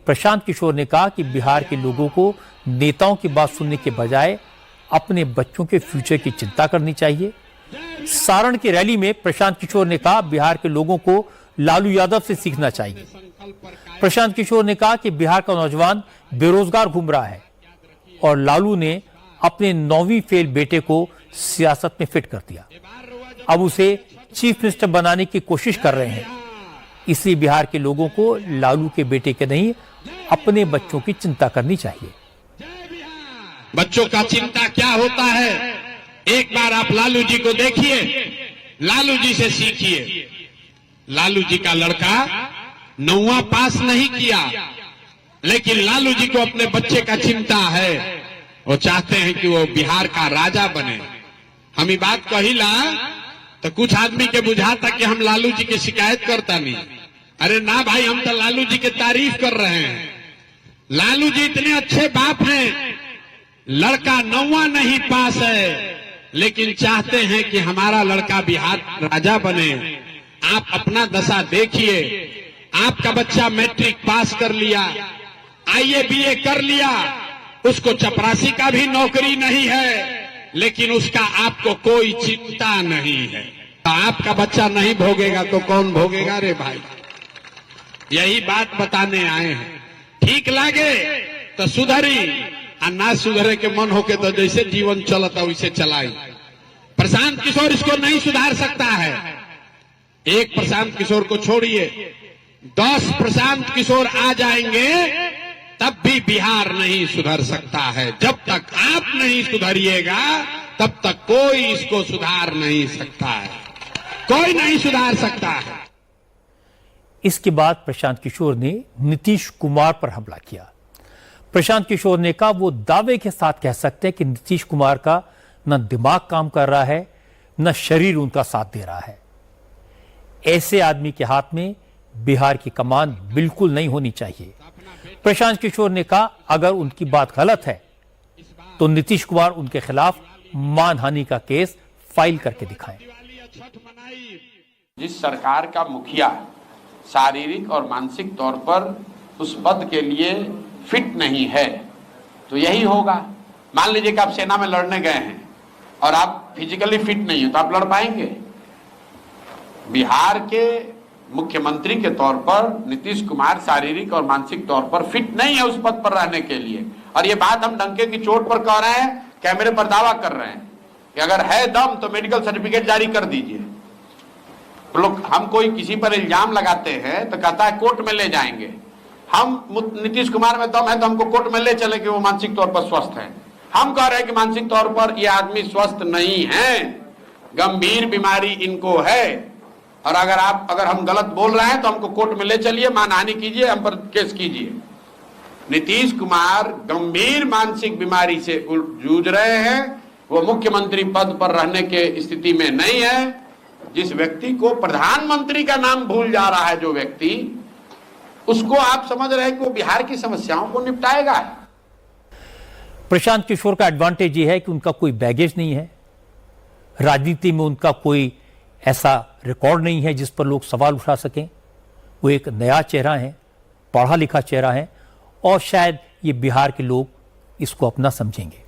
प्रशांत किशोर ने कहा कि बिहार के लोगों को नेताओं की बात सुनने के बजाय अपने बच्चों के फ्यूचर की चिंता करनी चाहिए। सारण की रैली में प्रशांत किशोर ने कहा बिहार के लोगों को लालू यादव से सीखना चाहिए। प्रशांत किशोर ने कहा कि बिहार का नौजवान बेरोजगार घूम रहा है और लालू ने अपने 9वीं फेल बेटे को सियासत में फिट कर दिया। अब उसे चीफ मिनिस्टर बनाने की कोशिश कर रहे हैं। इसलिए बिहार के लोगों को लालू के बेटे के नहीं अपने बच्चों की चिंता करनी चाहिए। बच्चों का चिंता क्या होता है, एक बार आप लालू जी को देखिए, लालू जी से सीखिए। लालू जी का लड़का 9वां पास नहीं किया, लेकिन लालू जी को अपने बच्चे का चिंता है। वो चाहते हैं कि वो बिहार का राजा बने। हम ये बात कहिला तो कुछ आदमी के बुझाता कि हम लालू जी की शिकायत करता नहीं। अरे ना भाई, हम तो लालू जी की तारीफ कर रहे हैं। लालू जी इतने अच्छे बाप हैं, लड़का 9वां नहीं पास है, लेकिन चाहते हैं कि हमारा लड़का बिहार राजा बने। आप अपना दशा देखिए, आपका बच्चा मैट्रिक पास कर लिया, आईए बीए कर लिया, उसको चपरासी का भी नौकरी नहीं है, लेकिन उसका आपको कोई चिंता नहीं है। तो आपका बच्चा नहीं भोगेगा तो कौन भोगेगा रे भाई? यही बात बताने आए हैं। ठीक लागे तो सुधरी, और ना सुधरे के मन होके तो जैसे जीवन चलता वैसे चलाई। प्रशांत किशोर इसको नहीं सुधार सकता है। एक प्रशांत किशोर को छोड़िए, 10 प्रशांत किशोर आ जाएंगे तब भी बिहार नहीं सुधर सकता है। जब तक आप नहीं सुधरिएगा तब तक कोई इसको सुधार नहीं सकता है, कोई नहीं सुधार सकता है। इसके बाद प्रशांत किशोर ने नीतीश कुमार पर हमला किया। प्रशांत किशोर ने कहा वो दावे के साथ कह सकते हैं कि नीतीश कुमार का न दिमाग काम कर रहा है, न शरीर उनका साथ दे रहा है। ऐसे आदमी के हाथ में बिहार की कमान बिल्कुल नहीं होनी चाहिए। प्रशांत किशोर ने कहा अगर उनकी बात गलत है तो नीतीश कुमार उनके खिलाफ मानहानि का केस फाइल करके दिखाएं। जिस सरकार का मुखिया शारीरिक और मानसिक तौर पर उस पद के लिए फिट नहीं है तो यही होगा। मान लीजिए कि आप सेना में लड़ने गए हैं और आप फिजिकली फिट नहीं हो तो आप लड़ पाएंगे? बिहार के मुख्यमंत्री के तौर पर नीतीश कुमार शारीरिक और मानसिक तौर पर फिट नहीं है उस पद पर रहने के लिए। और ये बात हम डंके की चोट पर कह रहे हैं, कैमरे पर दावा कर रहे हैं कि अगर है दम तो मेडिकल सर्टिफिकेट जारी कर दीजिए। तो लोग, हम कोई किसी पर इल्जाम लगाते हैं तो कहता है कोर्ट में ले जाएंगे। हम नीतीश कुमार में दम है तो हमको कोर्ट में ले चले कि वो मानसिक तौर पर स्वस्थ है। हम कह रहे हैं कि मानसिक तौर पर ये आदमी स्वस्थ नहीं है, गंभीर बीमारी इनको है। और अगर हम गलत बोल रहे हैं तो हमको कोर्ट में ले चलिए, मानहानि कीजिए, हम पर केस कीजिए। नीतीश कुमार गंभीर मानसिक बीमारी से जूझ रहे हैं, वो मुख्यमंत्री पद पर रहने के स्थिति में नहीं है। जिस व्यक्ति को प्रधानमंत्री का नाम भूल जा रहा है जो व्यक्ति, उसको आप समझ रहे हैं कि वो बिहार की समस्याओं को निपटाएगा। प्रशांत किशोर का एडवांटेज ये है कि उनका कोई बैगेज नहीं है, राजनीति में उनका कोई ऐसा रिकॉर्ड नहीं है जिस पर लोग सवाल उठा सकें। वो एक नया चेहरा है, पढ़ा लिखा चेहरा है और शायद ये बिहार के लोग इसको अपना समझेंगे।